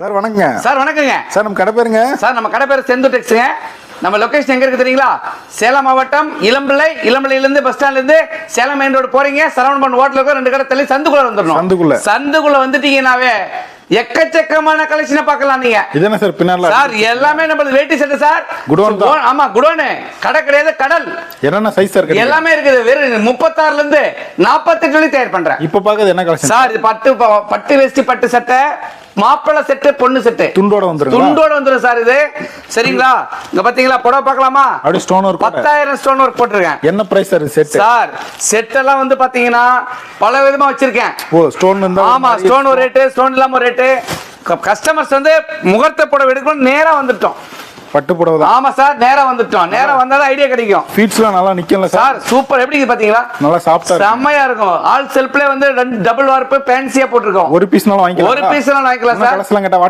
Sir வணக்கங்க. Sir வணக்கங்க. Sir நம்ம கடை பேருங்க? சார் நம்ம கடை பேர் செந்து டெக்ஸ்ங்க. நம்ம லொகேஷன் எங்க இருக்கு தெரியுங்களா? சேலம் மாவட்டம் இளம்பிள்ளை. இளம்பிள்ளையிலிருந்து பஸ் ஸ்டாண்ட்ல இருந்து சேலம் மெயின் ரோடு போறீங்க. சரவணபவன் ஹோட்டலுக்கு 2 கடை தள்ளி சந்துக்குள்ள வந்துடணும். சந்துக்குள்ள வந்துட்டீங்கன்னாவே எக்கச்சக்கமான கலெக்ஷனை பார்க்கலாம் நீங்க. இது என்ன சார் பின்னால? சார் எல்லாமே நம்மளுக்கு வெயிட்டி செட் சார். குடோன் தான். ஆமா குடோன். கடை கிடையாது, கடல். என்னென்ன சைஸ் சார் இருக்கு? எல்லாமே இருக்குது. வெறும் 36 ல இருந்து 48 வரை தயார் பண்றேன். இப்ப பாக்குறது என்ன கலெக்ஷன் சார்? இது பட்டு வேஷ்டி பட்டு சட்டை, மாப்பிள்ளை செட்டு, பொண்ணு செட்டு துண்டோட வந்துரும். துண்டோட வந்துரும் சார் இது. சரிங்களா? இங்க பாத்தீங்களா புடவை பார்க்கலாமா? அப்படியே ஸ்டோன் வர்க் 10,000 ஸ்டோன் வர்க் போட்டுருக்கேன். என்ன price sir set? Sir set எல்லாம் வந்து பாத்தீங்கன்னா பல விதமா வச்சிருக்கேன். ஓ ஸ்டோன் இருந்தா? ஆமா, ஸ்டோன் ஒரு ரேட், ஸ்டோன் இல்லாம ஒரு ரேட். கஸ்டமர்ஸ் வந்து முகூர்த்த புடவை எடுக்கணும் நேரா வந்துட்டோம். பட்டு புடவை தான். ஆமா சார், நேரா வந்துட்டோம். நேரா வந்தாதான் ஐடியா கிடைக்கும். ஃபீட்ஸ்லாம் நல்லா நிக்கல சார். சூப்பர். எப்படி பாத்தீங்களா? நல்லா சாஃப்ட்டா செம்மையா இருக்கும். ஆல் செல்ஃப்ல வந்து டபுள் வார்ப்பு ஃபேன்சியா போட்டுருக்கோம். ஒரு பீஸ்னாலும் வாங்கிக்கலாம். ஒரு பீஸ்னாலும் வாங்கிக்கலாம் சார். கலெக்ஷன்லாம் கேட்டா